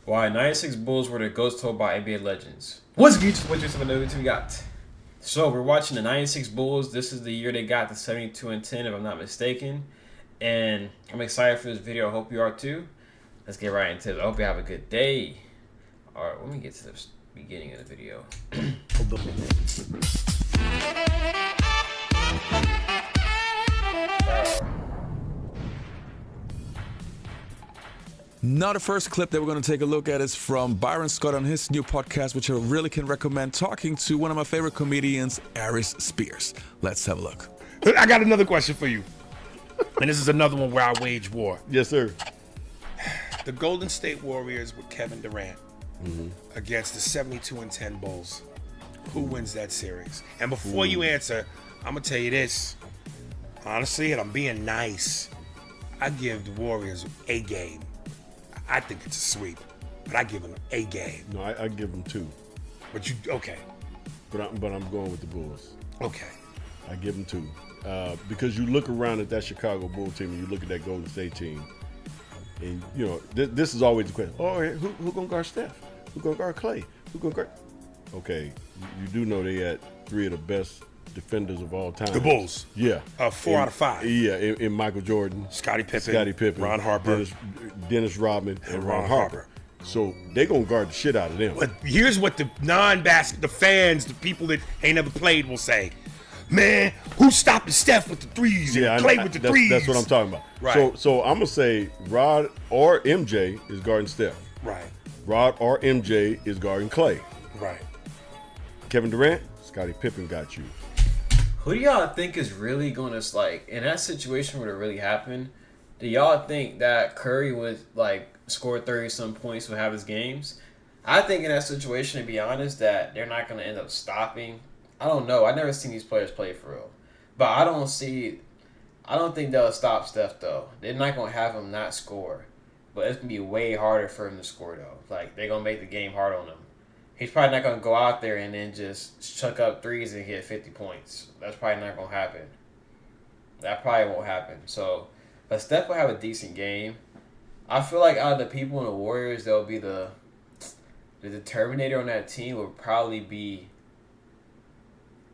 Why 96 Bulls were the ghost told by NBA legends. What's good? What you we got? So we're watching the 96 Bulls. This is the year they got the 72-10, if I'm not mistaken. And I'm excited for this video. I hope you are too. Let's get right into it. I hope you have a good day. All right, let me get to the beginning of the video. Now the first clip that we're going to take a look at is from Byron Scott on his new podcast, which I really can recommend, talking to one of my favorite comedians, Aries Spears. Let's have a look. I got another question for you. And this is another one where I wage war. Yes, sir. The Golden State Warriors with Kevin Durant against the 72-10 Bulls. Who wins that series? And before you answer, I'm going to tell you this. Honestly, and I'm being nice, I give the Warriors a game. I think it's a sweep, but I give them a game. No, I give them 2. But you, okay. But I'm going with the Bulls. Okay. I give them 2. Because you look around at that Chicago Bull team and you look at that Golden State team, and you know this is always the question. Oh, who gonna guard Steph? Who gonna guard Clay? Who gonna guard? Okay, you do know they had 3 of the best defenders of all time. The Bulls. Yeah. 4 out of 5. Yeah, in Michael Jordan, Scottie Pippen, Ron Harper, Dennis Rodman, and Ron Harper. So they gonna guard the shit out of them. But here's what the the fans, the people that ain't never played will say. Man, who's stopping Steph with the threes and Clay with the threes? That's what I'm talking about. Right. So I'm gonna say Rod or MJ is guarding Steph. Right. Rod or MJ is guarding Clay. Right. Kevin Durant, Scottie Pippen got you. Who do y'all think is really going to, like, in that situation where it really happened, do y'all think that Curry would, like, score 30-some points would have his games? I think in that situation, to be honest, that they're not going to end up stopping. I don't know. I've never seen these players play for real. But I don't think they'll stop Steph, though. They're not going to have him not score. But it's going to be way harder for him to score, though. Like, they're going to make the game hard on him. He's probably not going to go out there and then just chuck up threes and hit 50 points. That's probably not going to happen. That probably won't happen. So, but Steph will have a decent game. I feel like out of the people in the Warriors, there'll be the Terminator on that team would probably be,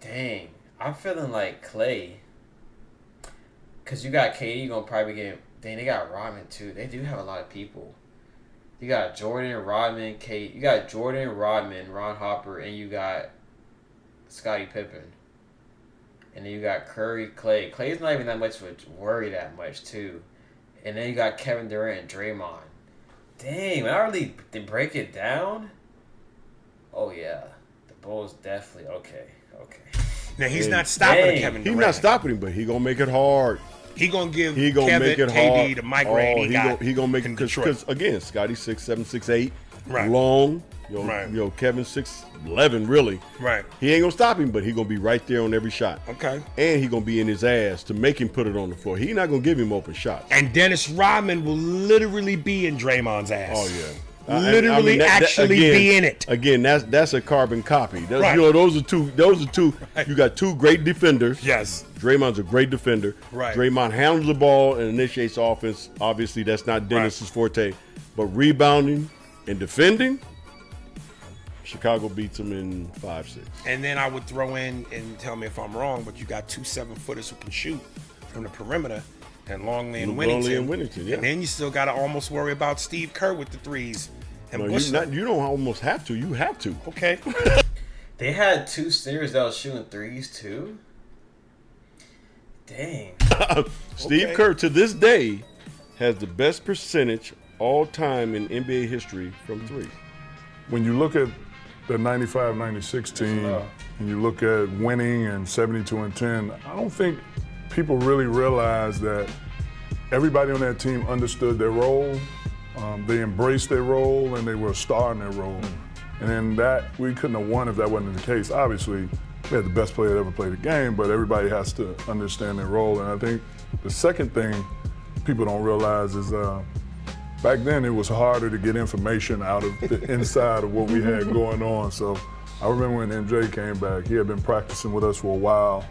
dang, I'm feeling like Clay. Because you got KD going to probably get, dang, they got Rodman too. They do have a lot of people. You got Jordan, Rodman, Kate. You got Jordan, Rodman, Ron Harper, and you got Scottie Pippen. And then you got Curry, Clay. Clay's not even that much of a worry that much, too. And then you got Kevin Durant and Draymond. Dang, when I really break it down, oh, yeah. The Bulls definitely, okay. Now, he's not stopping Kevin Durant. He's not stopping him, but he going to make it hard. He gonna give Kevin, make it KD hard. the migraine He gonna make it because again, Scotty 6'7", 6'8", long. Kevin 6'11", really. Right. He ain't gonna stop him, but he gonna be right there on every shot. Okay. And he gonna be in his ass to make him put it on the floor. He not gonna give him open shots. And Dennis Rodman will literally be in Draymond's ass. Oh yeah. Literally, be in it. Again, that's a carbon copy. Right. Those are two. Right. You got 2 great defenders. Yes. Draymond's a great defender. Right. Draymond handles the ball and initiates offense. Obviously, that's not Dennis's forte. But rebounding and defending, Chicago beats them in 5-6. And then I would throw in, and tell me if I'm wrong, but you got 2 7-footers who can shoot from the perimeter. And Longley and Winnington. Yeah. And then you still got to almost worry about Steve Kerr with the threes. And you don't almost have to. You have to. Okay. They had 2 centers that was shooting threes, too? Dang. Steve Kerr, to this day, has the best percentage all time in NBA history from 3. When you look at the 95-96 team, and you look at winning and 72-10, I don't think people really realize that everybody on that team understood their role. They embraced their role and they were a star in their role. And that we couldn't have won if that wasn't the case. Obviously, we had the best player that ever played the game, but everybody has to understand their role. And I think the second thing people don't realize is back then it was harder to get information out of the inside of what we had going on. So I remember when MJ came back, he had been practicing with us for a while.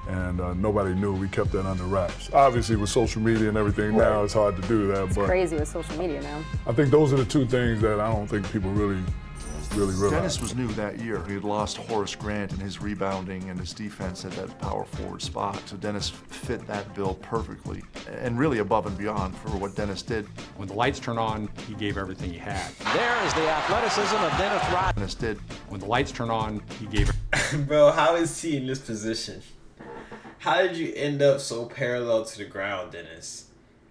and nobody knew. We kept that under wraps. Obviously, with social media and everything now, it's hard to do that. But Crazy with social media now. I think those are the two things that I don't think people really realize. Dennis was new that year. He had lost Horace Grant in his rebounding and his defense at that power forward spot. So Dennis fit that bill perfectly and really above and beyond for what Dennis did. When the lights turn on, he gave everything he had. There is the athleticism of Dennis Rodman. Dennis did. When the lights turn on, he gave Bro, how is he in this position? How did you end up so parallel to the ground, Dennis?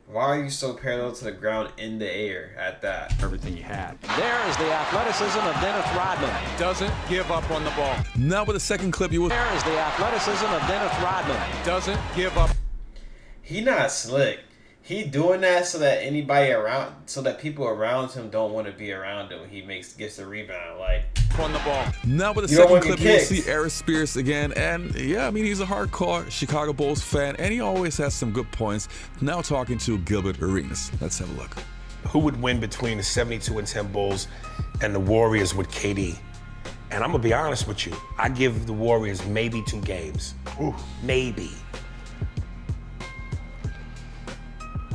Why are you so parallel to the ground in the air at that? everything he had. There is the athleticism of Dennis Rodman. Doesn't give up on the ball. Now with the second clip, you will. There is the athleticism of Dennis Rodman. Doesn't give up. He not slick. He doing that so that so that people around him don't want to be around him when he gets the rebound. Like, On the ball. Now with the You don't second wanna clip, get you will kicked. see Aris Spears again. And yeah, I mean, he's a hardcore Chicago Bulls fan, and he always has some good points. Now talking to Gilbert Arenas. Let's have a look. Who would win between the 72-10 Bulls and the Warriors with KD? And I'm gonna be honest with you. I give the Warriors maybe 2 games. Ooh. Maybe.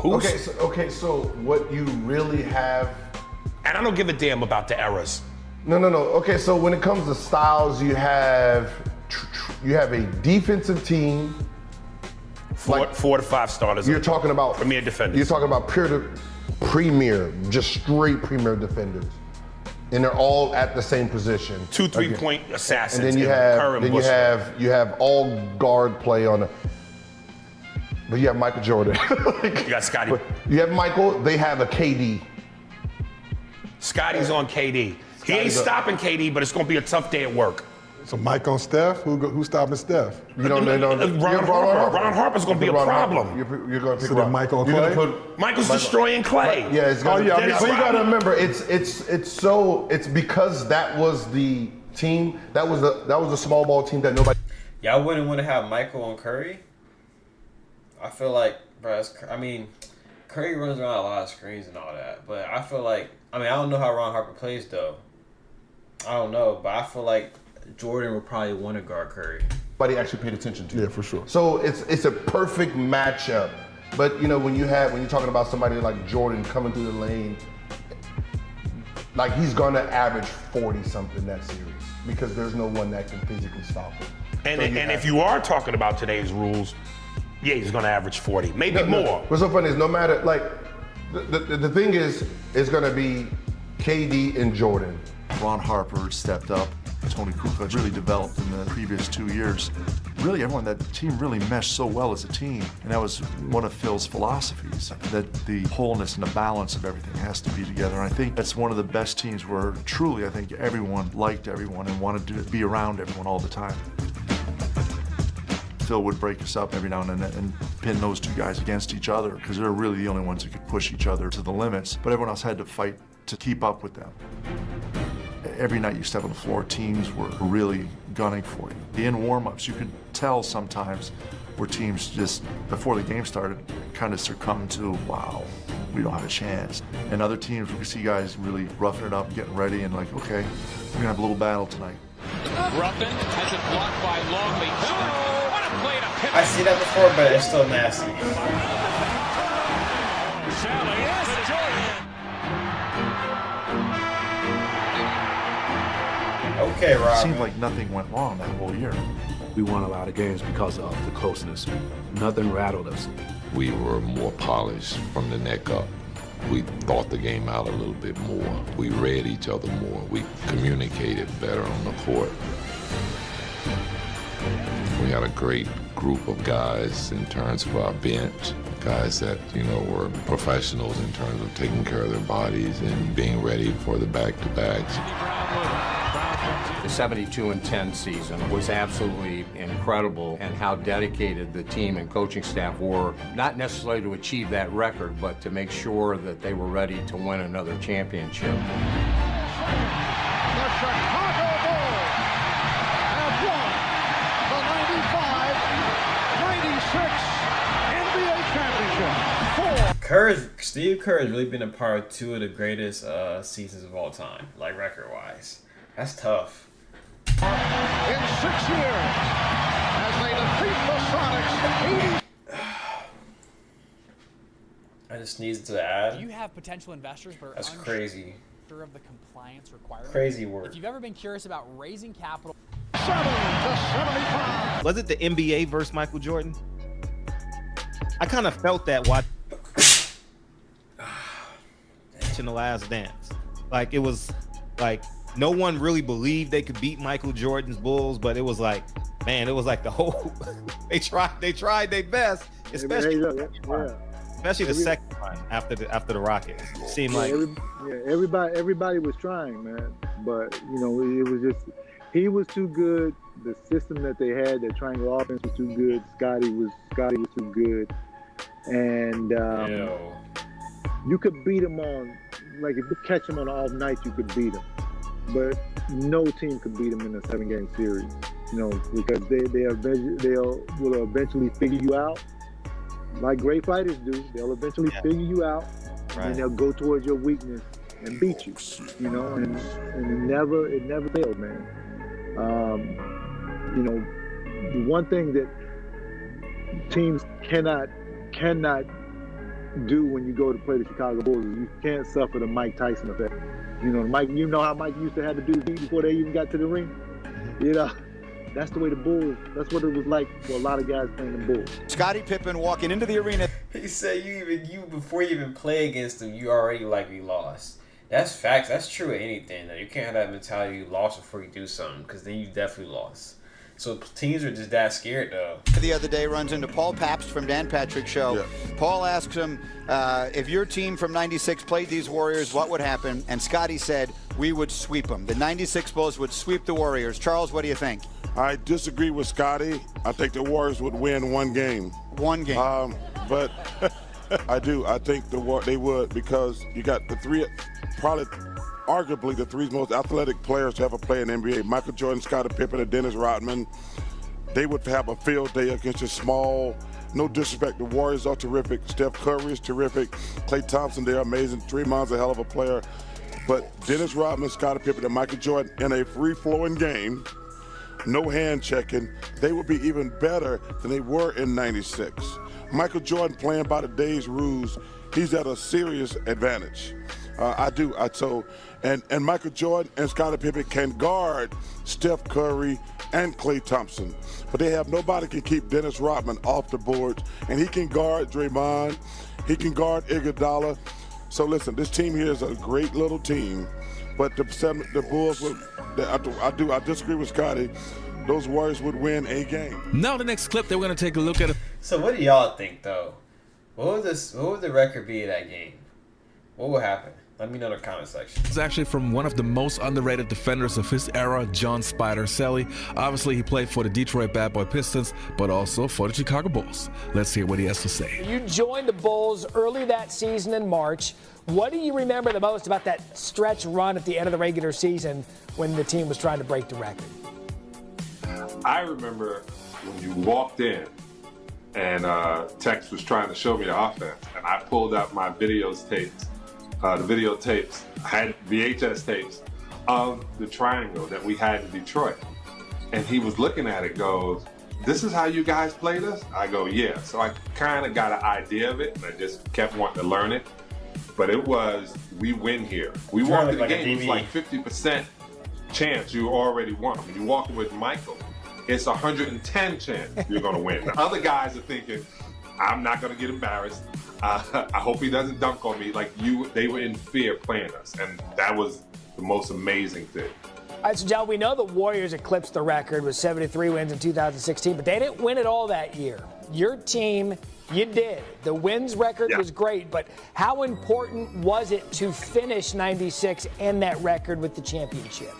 Who's, So what you really have? And I don't give a damn about the errors. No. Okay, so when it comes to styles, you have a defensive team. Four to five starters. You're talking about premier defenders. You're talking about premier, just straight premier defenders, and they're all at the same position. 2 3-point assassins. And then you have all guard play on the. But you have Michael Jordan. You got Scotty. You have Michael. They have a KD. Scotty's on KD. He ain't stopping KD, but it's gonna be a tough day at work. So Mike on Steph? Who's stopping Steph? Ron Harper's gonna be a problem. You're going to pick So then Mike on Clay? Micha's destroying Clay. Yeah, it's gonna, Dennis so you got to Rodman. remember, it's because that was the team, that was a small ball team that nobody. y'all wouldn't want to have Michael on Curry? I feel like, bro, Curry runs around a lot of screens and all that, but I feel like, I don't know how Ron Harper plays though. I don't know, but I feel like Jordan would probably want to guard Curry. Nobody actually paid attention to. Yeah, for sure. So it's a perfect matchup. But when you're talking about somebody like Jordan coming through the lane, like he's gonna average 40 something that series because there's no one that can physically stop him. And if you are talking about today's rules, yeah, he's gonna average 40, maybe more. What's so funny is no matter, like, the thing is, it's gonna be KD and Jordan. Ron Harper stepped up. Tony Kukoc really developed in the previous 2 years. Really, everyone, that team really meshed so well as a team. And that was one of Phil's philosophies, that the wholeness and the balance of everything has to be together. And I think that's one of the best teams where truly, I think everyone liked everyone and wanted to be around everyone all the time. Phil would break us up every now and then and pin those two guys against each other because they're really the only ones who could push each other to the limits. But everyone else had to fight to keep up with them. Every night you step on the floor, teams were really gunning for you. In warm-ups, you could tell sometimes where teams just, before the game started, kind of succumbed to, wow, we don't have a chance. And other teams, we could see guys really roughing it up, getting ready, and like, okay, we're gonna have a little battle tonight. Ruffin has it blocked by Longley. Oh, what a play to Pippen. I see that before, but it's still nasty. Salley to Jordan. Okay, Rob. It seemed like nothing went wrong that whole year. We won a lot of games because of the closeness. Nothing rattled us. We were more polished from the neck up. We thought the game out a little bit more. We read each other more. We communicated better on the court. We had a great group of guys in terms of our bench, guys that, were professionals in terms of taking care of their bodies and being ready for the back-to-backs. The 72-10 season was absolutely incredible, and how dedicated the team and coaching staff were, not necessarily to achieve that record, but to make sure that they were ready to win another championship. The Chicago Bulls have won the 95-96 NBA championship. Steve Kerr has really been a part of two of the greatest seasons of all time, like record-wise. That's tough. In 6 years, as they defeat the Sonics 80. I just sneezed to add. Do you have potential investors but are That's crazy. unsure of the compliance requirements? Crazy work. If you've ever been curious about raising capital. 7 to 75. Was it the NBA versus Michael Jordan? I kind of felt that watching The Last Dance. Like, it was like no one really believed they could beat Michael Jordan's Bulls, but it was like, man, it was like the whole they tried their best, especially the second one after the Rockets. It seemed like everybody was trying, man. But it was just he was too good. The system that they had, their triangle offense was too good. Scotty was too good, and you could beat him on, like, if you catch him on an off night, you could beat him. But no team could beat him in a 7-game series, because they will eventually figure you out, like great fighters do. They'll eventually figure you out, and they'll go towards your weakness and beat you. And it never failed, man. The one thing that teams cannot do when you go to play the Chicago Bulls is you can't suffer the Mike Tyson effect. Mike, how Mike used to have to do beat before they even got to the ring? That's the way the Bulls, that's what it was like for a lot of guys playing the Bulls. Scottie Pippen walking into the arena. He said you before you even play against them, you already likely lost. That's facts. That's true of anything. Though. You can't have that mentality you lost before you do something, because then you definitely lost. So teams are just that scared, though. The other day runs into Paul Pabst from Dan Patrick's show. Yeah. Paul asks him, if your team from 96 played these Warriors, what would happen? And Scotty said, we would sweep them. The 96 Bulls would sweep the Warriors. Charles, what do you think? I disagree with Scotty. I think the Warriors would win one game. One game. But I do. I think they would, because you got the three, probably arguably the three most athletic players to ever play in the NBA. Michael Jordan, Scottie Pippen, and Dennis Rodman. They would have a field day against a small, no disrespect, the Warriors are terrific. Steph Curry is terrific. Klay Thompson, they're amazing. Draymond's a hell of a player. But Dennis Rodman, Scottie Pippen, and Michael Jordan in a free-flowing game, no hand checking, they would be even better than they were in 96. Michael Jordan playing by the day's rules, he's at a serious advantage. And Michael Jordan and Scottie Pippen can guard Steph Curry and Klay Thompson. But they have nobody can keep Dennis Rodman off the boards. And he can guard Draymond. He can guard Iguodala. So listen, this team here is a great little team. But the Bulls, I disagree with Scotty. Those Warriors would win a game. Now the next clip that we're going to take a look at. So what do y'all think, though? What would the record be of that game? What would happen? Let me know in the comment section. It's actually from one of the most underrated defenders of his era, John Spider Salley. Obviously, he played for the Detroit Bad Boy Pistons, but also for the Chicago Bulls. Let's hear what he has to say. You joined the Bulls early that season in March. What do you remember the most about that stretch run at the end of the regular season when the team was trying to break the record? I remember when you walked in and Tex was trying to show me the offense, and I pulled out my videotapes. I had VHS tapes of the triangle that we had in Detroit. And he was looking at it, goes, this is how you guys played us? I go, yeah. So I kind of got an idea of it, and I just kept wanting to learn it. But it was, we win here. We walked in the game, it was like 50% chance you already won. When you walk with Michael, it's 110 chance you're going to win. The other guys are thinking, I'm not going to get embarrassed. I hope he doesn't dunk on me. They were in fear playing us, and that was the most amazing thing. All right, so John, we know the Warriors eclipsed the record with 73 wins in 2016, but they didn't win it all that year. Your team, you did. The wins record was great, but how important was it to finish 96 and that record with the championship?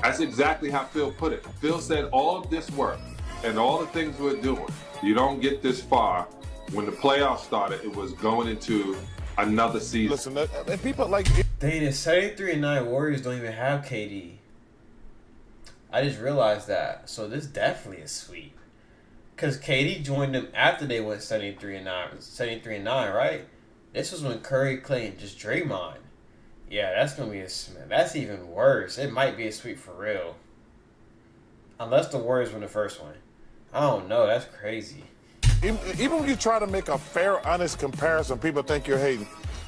That's exactly how Phil put it. Phil said all of this work and all the things we're doing, you don't get this far. When the playoffs started, it was going into another season. Listen, people like... Dang, the 73-9 Warriors don't even have KD. I just realized that. So this definitely is sweet. Because KD joined them after they went 73-9, right? This was when Curry, Klay, and just Draymond. Yeah, that's going to be that's even worse. It might be a sweep for real. Unless the Warriors win the first one. I don't know. That's crazy. Even when you try to make a fair, honest comparison, people think you're hating.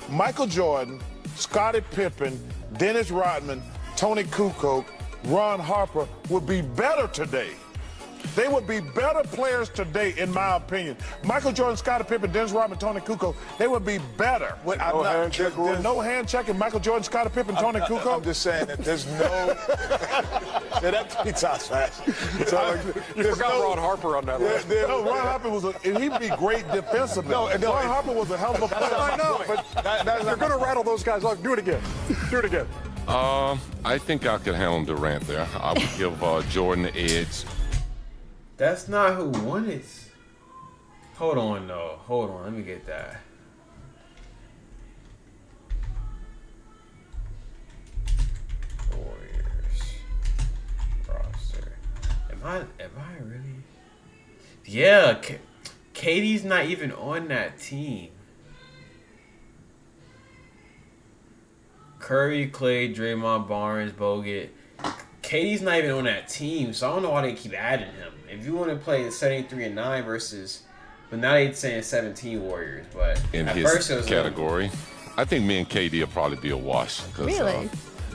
Michael Jordan, Scottie Pippen, Dennis Rodman, Tony Kukoc, Ron Harper would be better today. They would be better players today, in my opinion. Michael Jordan, Scottie Pippen, Dennis Rodman, Tony Kukoc, they would be better. There's no hand checking Michael Jordan, Scottie Pippen, Tony Kukoc. I'm just saying that there's no. That's three times fast. You forgot Ron Harper on that list. No, Ron Harper he'd be great defensively. Ron Harper was a hell of a player. I know, but you're going to rattle those guys off. Do it again. Do it again. I think I could handle Durant there. I would give Jordan the edge. That's not who won it. Hold on, though. Hold on. Let me get that. Warriors roster. Am I really? Yeah, KD's not even on that team. Curry, Clay, Draymond, Barnes, Bogut. KD's not even on that team, so I don't know why they keep adding him. If you want to play 73-9 versus, but now they're saying 17 Warriors, but in at his first it was category, I think me and KD will probably be a wash. Really?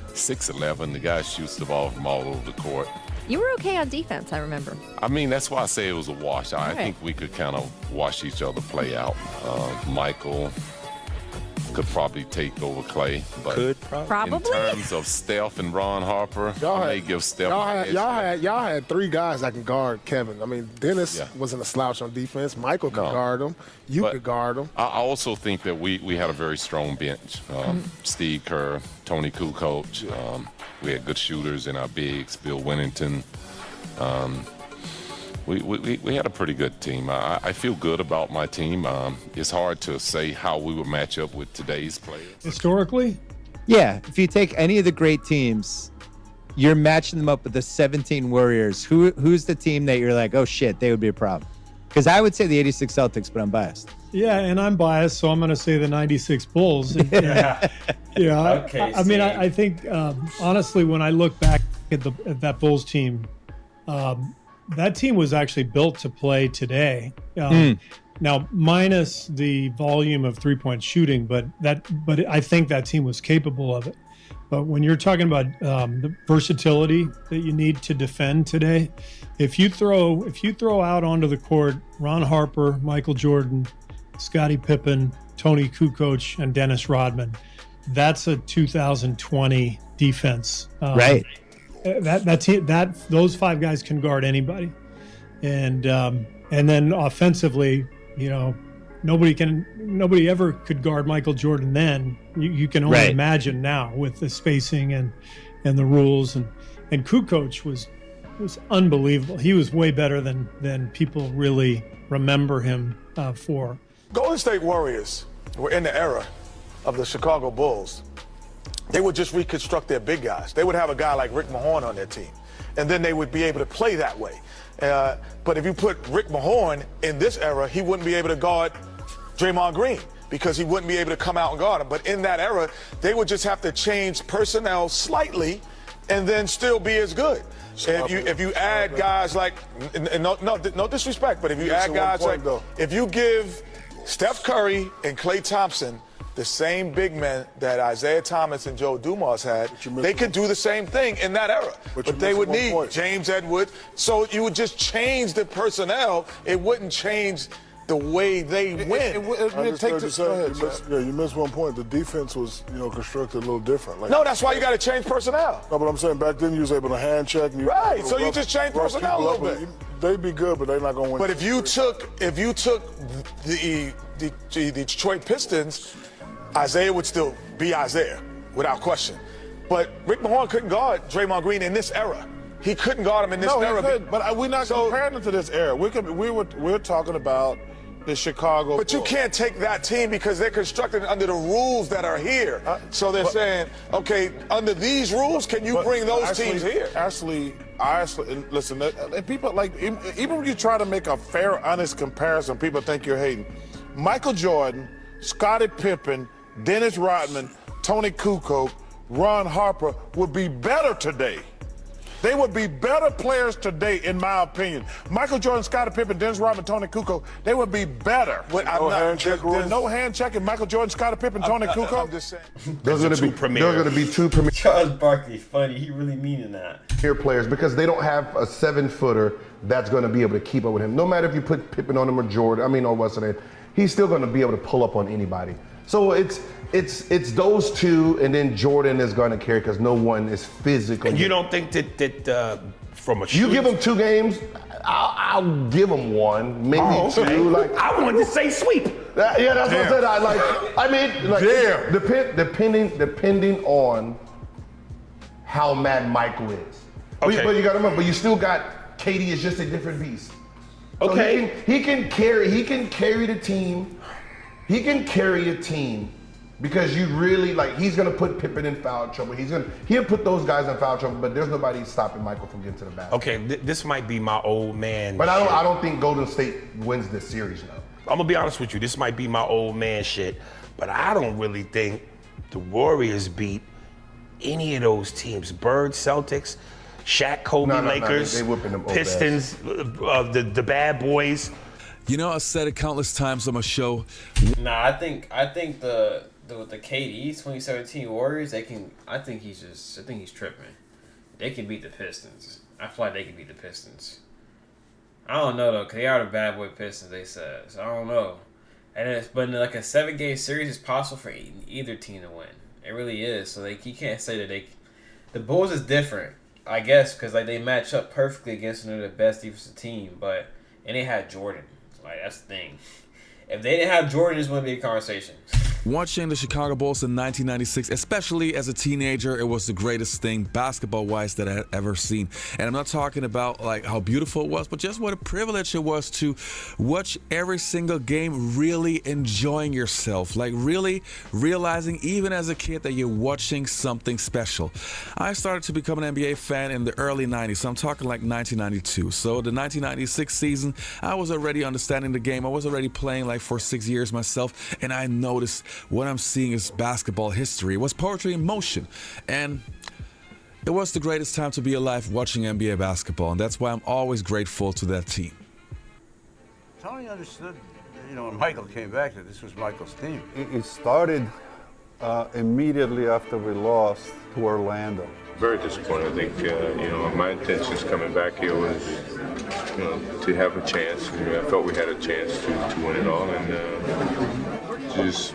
6'11", the guy shoots the ball from all over the court. You were okay on defense, I remember. I mean, that's why I say it was a wash. I think we could kind of watch each other play out. Michael could probably take over Clay, but in terms of Steph and Ron Harper, I may give Steph. Y'all had three guys that can guard Kevin. I mean, Dennis wasn't a slouch on defense. Michael could guard him. You could guard him. I also think that we had a very strong bench. Steve Kerr, Tony Kukoc. We had good shooters in our bigs. Bill Winnington. We had a pretty good team. I feel good about my team. It's hard to say how we would match up with today's players. Historically? Yeah. If you take any of the great teams, you're matching them up with the 17 Warriors. Who's the team that you're like, oh, shit, they would be a problem? Because I would say the 86 Celtics, but I'm biased. Yeah, and I'm biased, so I'm going to say the 96 Bulls. And, Okay, I mean, I think, honestly, when I look back at that Bulls team, that team was actually built to play today. Now, minus the volume of three-point shooting, but I think that team was capable of it. But when you're talking about the versatility that you need to defend today, if you throw out onto the court Ron Harper, Michael Jordan, Scottie Pippen, Tony Kukoc, and Dennis Rodman, that's a 2020 defense. Right. Those five guys can guard anybody, and then offensively, nobody ever could guard Michael Jordan then. You can only imagine now with the spacing and the rules, and Kukoc was unbelievable. He was way better than people really remember him for. Golden State Warriors were in the era of the Chicago Bulls. They would just reconstruct their big guys. They would have a guy like Rick Mahorn on their team, and then they would be able to play that way. But if you put Rick Mahorn in this era, he wouldn't be able to guard Draymond Green because he wouldn't be able to come out and guard him. But in that era, they would just have to change personnel slightly and then still be as good. If you add guys like, no disrespect, but if you add guys like, if you give Steph Curry and Klay Thompson the same big men that Isaiah Thomas and Joe Dumars had, they could do the same thing in that era. But they would need James Edwards. So you would just change the personnel. It wouldn't change the way they win. You missed one point. The defense was, constructed a little different. No, that's why you got to change personnel. No, but I'm saying back then you was able to hand check. So you just change personnel a little bit. They'd be good, but they're not going to win. But if you took the Detroit Pistons, Isaiah would still be Isaiah, without question. But Rick Mahorn couldn't guard Draymond Green in this era. He couldn't guard him in this era. No, he could, but we're not comparing him to this era. We're talking about the Chicago. But you can't take that team because they're constructed under the rules that are here. So they're saying, okay, under these rules, can you bring those teams here? Listen, and people even when you try to make a fair, honest comparison, people think you're hating. Michael Jordan, Scottie Pippen, Dennis Rodman, Tony Kukoc, Ron Harper would be better today. They would be better players today, in my opinion. Michael Jordan, Scottie Pippen, Dennis Rodman, Tony Kukoc, they would be better. There's no hand checking Michael Jordan, Scottie Pippen, Tony Kukoc. I'm just saying. Those are going to be two premier Charles Barkley, funny. He really meaning that. players because they don't have a 7-footer that's going to be able to keep up with him. No matter if you put Pippen on him or Jordan, or what's name, he's still going to be able to pull up on anybody. So it's those two, and then Jordan is going to carry because no one is physically. You don't think that from a you give them 2 games, I'll give them 1, maybe 2. Like I wanted to say sweep. Yeah, that's what I said. Depending on how mad Michael is. Okay. But you got to remember, you still got KD is just a different beast. So Okay. he can carry the team. He can carry a team because you really he's gonna put Pippen in foul trouble. He'll put those guys in foul trouble, but there's nobody stopping Michael from getting to the basket. Okay, this might be my old man. But I don't think Golden State wins this series now. I'm gonna be honest with you. This might be my old man shit, but I don't really think the Warriors beat any of those teams. Bird, Celtics, Shaq, Kobe, Lakers, they whooping them old Pistons, the bad boys. You know, I said it countless times on my show. Nah, I think the KD 2017 Warriors, I think he's tripping. They can beat the Pistons. I feel like they can beat the Pistons. I don't know though, cause they are the bad boy Pistons. They said, so I don't know. But in a 7-game series, it's possible for either team to win. It really is. So you can't say that the Bulls is different, I guess, because they match up perfectly against the best defensive team. And they had Jordan. That's the thing. If they didn't have Jordan, this wouldn't be a conversation. Watching the Chicago Bulls in 1996, especially as a teenager, it was the greatest thing basketball-wise that I had ever seen. And I'm not talking about how beautiful it was, but just what a privilege it was to watch every single game really enjoying yourself, really realizing even as a kid that you're watching something special. I started to become an NBA fan in the early 90s, so I'm talking 1992. So the 1996 season, I was already understanding the game. I was already playing for 6 years myself, and I noticed what I'm seeing is basketball history. It was poetry in motion, and it was the greatest time to be alive watching NBA basketball, and that's why I'm always grateful to that team. Tony understood, when Michael came back, that this was Michael's team. It started immediately after we lost to Orlando. Very disappointed. I think, my intentions coming back here was, to have a chance. I felt we had a chance to win it all, and just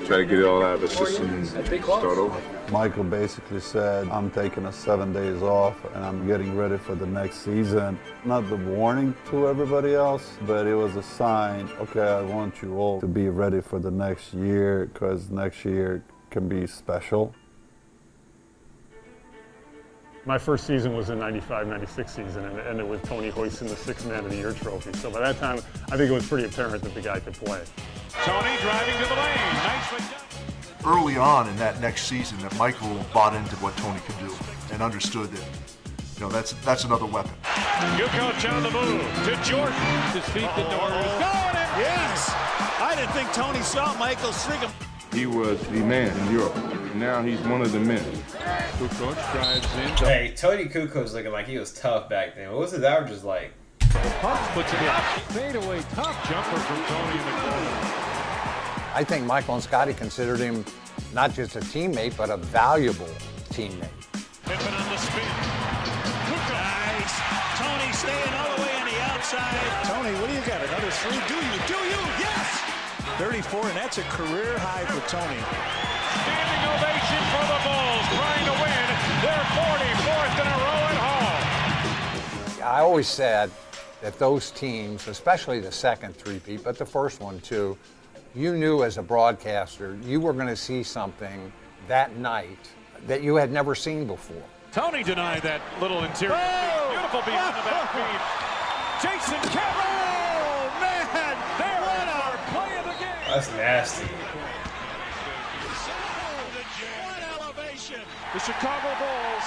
try to get it all out of the system and start over. Michael basically said, I'm taking 7 days off and I'm getting ready for the next season. Not the warning to everybody else, but it was a sign, okay, I want you all to be ready for the next year because next year can be special. My first season was the 95-96 season, and it ended with Tony hoisting the 6th Man of the Year trophy. So by that time, I think it was pretty apparent that the guy could play. Tony driving to the lane. Nicely done. Early on in that next season, that Michael bought into what Tony could do and understood that, that's another weapon. Kukoc on the move to Jordan. His feet the door is going in. Yes! I didn't think Tony saw Michael string him. He was the man in Europe. Now he's one of the men. Kukoc drives in. Hey, Tony Kukoc looking like he was tough back then. What was his averages like? Pucks puts it in. Fadeaway tough jumper from Tony in the corner. I think Michael and Scottie considered him not just a teammate, but a valuable teammate. Pippen on the spin. Nice. Tony staying all the way on the outside. Tony, what do you got? Another 3? Do you? Yes! 34, and that's a career high for Tony. Standing ovation for the Bulls, trying to win their 44th in a row at home. I always said that those teams, especially the second three-peat, but the first one too, you knew as a broadcaster you were going to see something that night that you had never seen before. Tony denied that little interior. Beautiful beyond the back feed. Jason Kidd. Oh, man! There what our play of the game. That's nasty. What elevation! The Chicago Bulls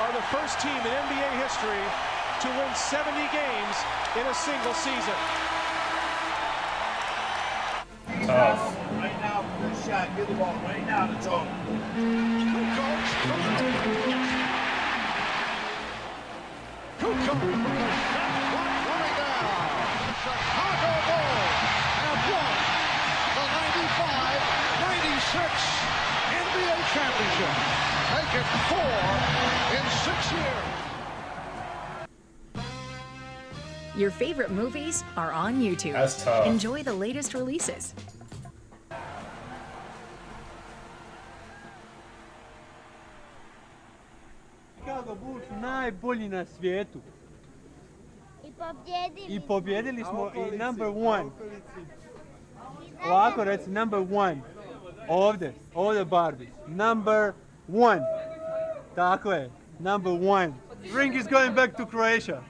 are the first team in NBA history to win 70 games in a single season. Tough. Right now, for this shot, give the ball right now to Tony. Chicago Bulls have won the 95-96 NBA championship. Make it 4 in 6 years. Your favorite movies are on YouTube. That's tough. Enjoy the latest releases. Chicago Bulls najbolji na svijetu. I pobjedili smo i number one. Ovako reci, number one. Ovdje Barbie. Number one. Tako je, number one. Ring is going back to Croatia.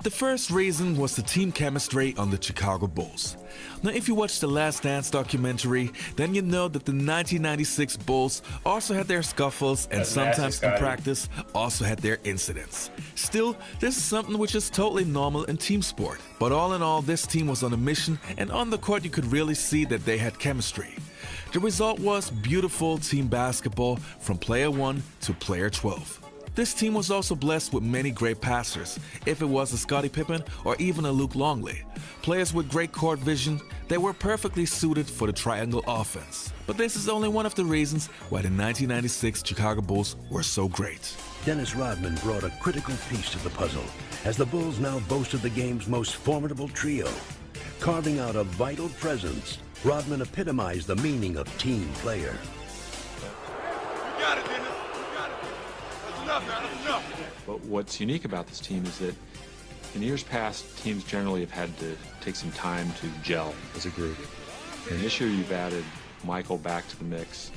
The first reason was the team chemistry on the Chicago Bulls. Now, if you watch the Last Dance documentary, then you know that the 1996 Bulls also had their scuffles and sometimes in practice also had their incidents. Still, this is something which is totally normal in team sport. But all in all, this team was on a mission, and on the court you could really see that they had chemistry. The result was beautiful team basketball from player 1 to player 12. This team was also blessed with many great passers, if it was a Scottie Pippen or even a Luke Longley. Players with great court vision, they were perfectly suited for the triangle offense. But this is only one of the reasons why the 1996 Chicago Bulls were so great. Dennis Rodman brought a critical piece to the puzzle, as the Bulls now boasted the game's most formidable trio. Carving out a vital presence, Rodman epitomized the meaning of team player. You got it, Dennis. You got it. That's enough, man. That's enough. But what's unique about this team is that in years past, teams generally have had to take some time to gel as a group. And this year you've added Michael back to the mix,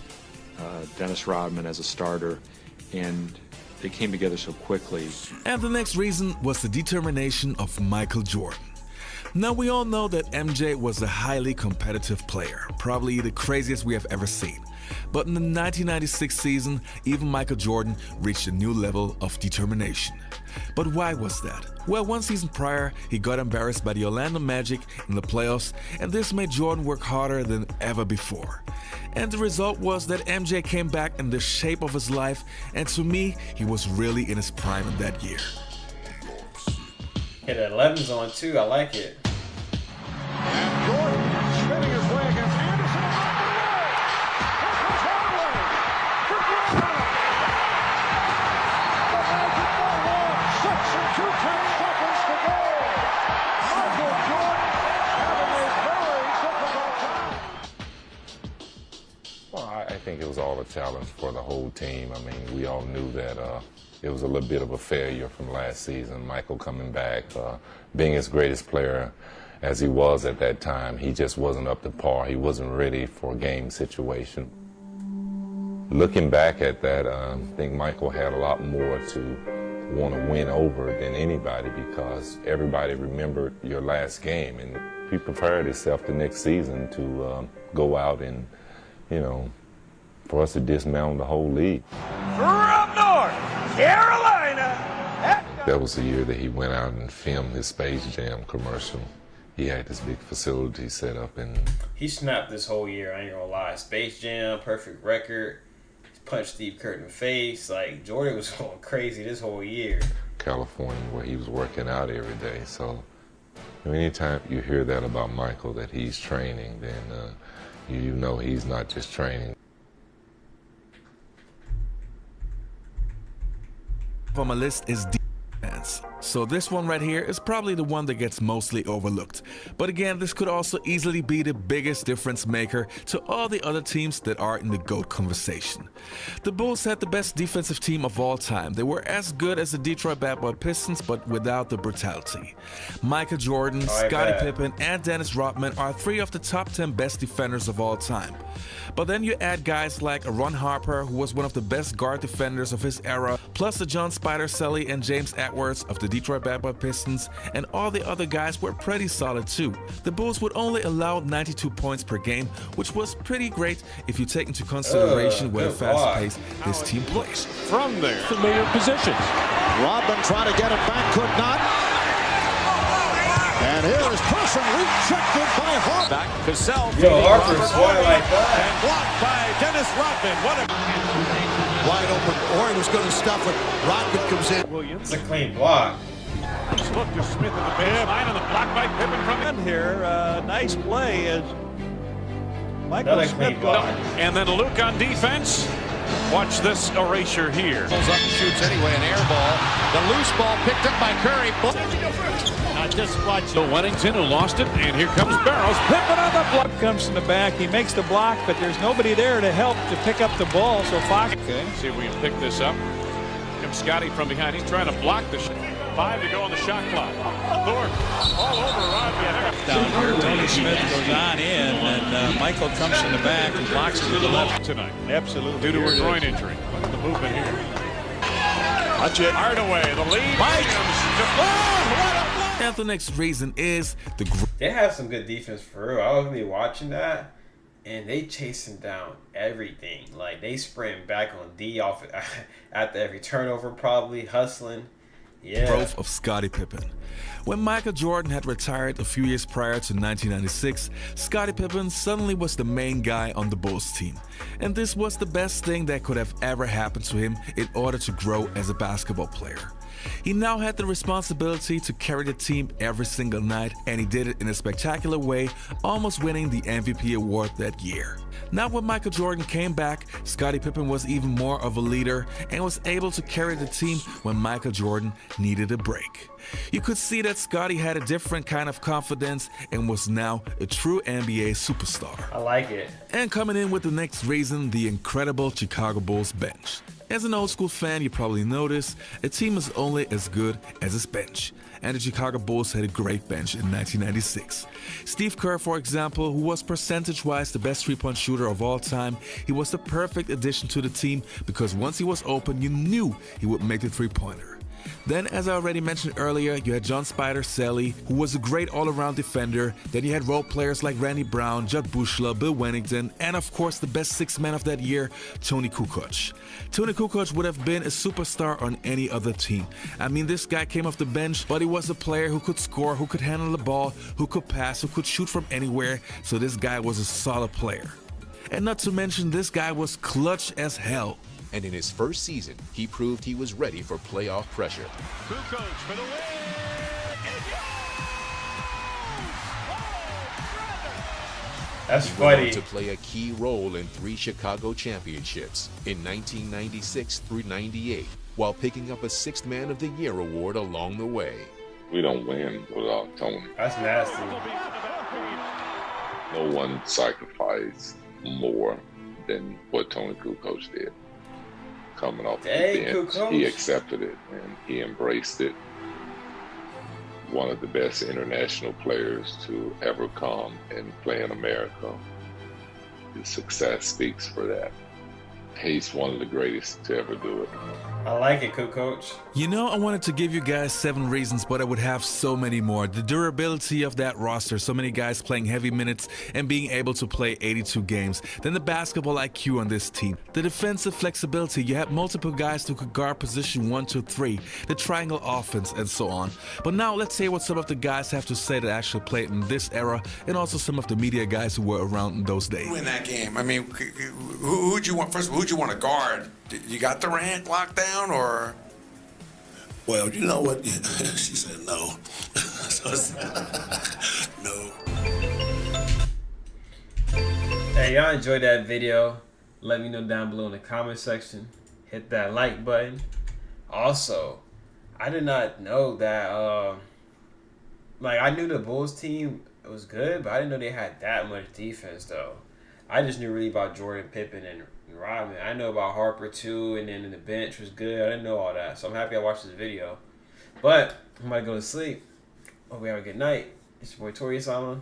Dennis Rodman as a starter, and they came together so quickly. And the next reason was the determination of Michael Jordan. Now, we all know that MJ was a highly competitive player, probably the craziest we have ever seen. But in the 1996 season, even Michael Jordan reached a new level of determination. But why was that? Well, one season prior, he got embarrassed by the Orlando Magic in the playoffs, and this made Jordan work harder than ever before. And the result was that MJ came back in the shape of his life, and to me, he was really in his prime in that year. Yeah, the 11's on too. I like it. And Jordan spinning his way against Anderson. The Magic by one. 6 and 2/10 seconds to go. Michael Jordan having a very difficult time. Well, I think it was all a challenge for the whole team. I mean, we all knew that it was a little bit of a failure from last season. Michael coming back, being his greatest player as he was at that time, he just wasn't up to par. He wasn't ready for a game situation. Looking back at that, I think Michael had a lot more to want to win over than anybody, because everybody remembered your last game, and he prepared himself the next season to go out and, you know, for us to dismantle the whole league. From North Carolina. That was the year that he went out and filmed his Space Jam commercial. He had this big facility set up, and he snapped this whole year. I ain't gonna lie. Space Jam, perfect record. He punched Steve Kerr in the face. Like, Jordan was going crazy this whole year. California, where he was working out every day. So anytime you hear that about Michael, that he's training, then you know he's not just training. On my list is defense. So this one right here is probably the one that gets mostly overlooked. But again, this could also easily be the biggest difference maker to all the other teams that are in the GOAT conversation. The Bulls had the best defensive team of all time. They were as good as the Detroit Bad Boy Pistons, but without the brutality. Michael Jordan, Scottie Pippen, and Dennis Rodman are 3 of the top 10 best defenders of all time. But then you add guys like Ron Harper, who was one of the best guard defenders of his era, plus the John Spider Salley and James Edwards of the Detroit Bad Boy Pistons, and all the other guys were pretty solid too. The Bulls would only allow 92 points per game, which was pretty great if you take into consideration what a fast pace this team plays. From there, familiar positions. Rodman trying to get it back, could not. And here is Person rejected by Harper. Back Cassell. Yo, Harper's flying like that. And blocked by Dennis Rodman. What a wide open. Horry was going to stuff it. Rodman comes in. It's a clean block. Look to Smith in the baseline and the block by Pippen from in here. Nice play as Michael Smith goes. And then Luke on defense. Watch this erasure here. Pulls up and shoots anyway, an air ball. The loose ball picked up by Curry. Just watch Bill Wennington, who lost it, and here comes Barrows. Pippen on the block. Comes from the back. He makes the block, but there's nobody there to help to pick up the ball. So Fox. Okay, see if we can pick this up. Here comes Scotty from behind. He's trying to block the shot. 5 to go on the shot clock. Thorpe all over Rodman. Down here, Tony Smith goes on in, and Michael comes from the back and blocks it with the left tonight. Absolutely. Due to a groin injury. What's the movement here? Watch it. Hardaway, the lead. And the next reason is they have some good defense for real. I was really watching that, and they chasing down everything. Like they spraying back on D off after every turnover, probably hustling. Yeah. Growth of Scottie Pippen. When Michael Jordan had retired a few years prior to 1996, Scottie Pippen suddenly was the main guy on the Bulls team. And this was the best thing that could have ever happened to him in order to grow as a basketball player. He now had the responsibility to carry the team every single night, and he did it in a spectacular way, almost winning the MVP award that year. Now when Michael Jordan came back, Scottie Pippen was even more of a leader and was able to carry the team when Michael Jordan needed a break. You could see that Scottie had a different kind of confidence and was now a true NBA superstar. I like it. And coming in with the next reason, the incredible Chicago Bulls bench. As an old school fan, you probably noticed a team is only as good as its bench. And the Chicago Bulls had a great bench in 1996. Steve Kerr, for example, who was percentage-wise the best three-point shooter of all time, he was the perfect addition to the team because once he was open, you knew he would make the three-pointer. Then, as I already mentioned earlier, you had John Spider Salley, who was a great all-around defender. Then you had role players like Randy Brown, Judd Bushla, Bill Wennington, and of course the best sixth man of that year, Tony Kukoc. Tony Kukoc would have been a superstar on any other team. I mean, this guy came off the bench, but he was a player who could score, who could handle the ball, who could pass, who could shoot from anywhere, so this guy was a solid player. And not to mention, this guy was clutch as hell. And in his first season, he proved he was ready for playoff pressure. Kukoc for the win. That's he went funny. on to play a key role in 3 Chicago championships in 1996 through 98, while picking up a 6th Man of the Year award along the way. We don't win without Tony. That's nasty. No one sacrificed more than what Tony Kukoc did. Coming off the bench, Kukoc. he accepted it and he embraced it. One of the best international players to ever come and play in America. His success speaks for that. He's one of the greatest to ever do it. I like it, Kukoc. You know, I wanted to give you guys 7 reasons, but I would have so many more. The durability of that roster, so many guys playing heavy minutes and being able to play 82 games. Then the basketball IQ on this team. The defensive flexibility, you have multiple guys who could guard position 1, 2, 3. The triangle offense and so on. But now let's hear what some of the guys have to say that actually played in this era, and also some of the media guys who were around in those days. Win that game. I mean, who'd you want? First of all, who'd you want to guard? You got Durant locked down, or? Well, you know what? She said no. No. Hey, y'all enjoyed that video? Let me know down below in the comment section. Hit that like button. Also, I did not know that, I knew the Bulls team was good, but I didn't know they had that much defense, though. I just knew really about Jordan, Pippen, and Rodman. I know about Harper, too, and then the bench was good. I didn't know all that, so I'm happy I watched this video. But I'm about to go to sleep. Hope we have a good night. It's your boy, Torie Sama.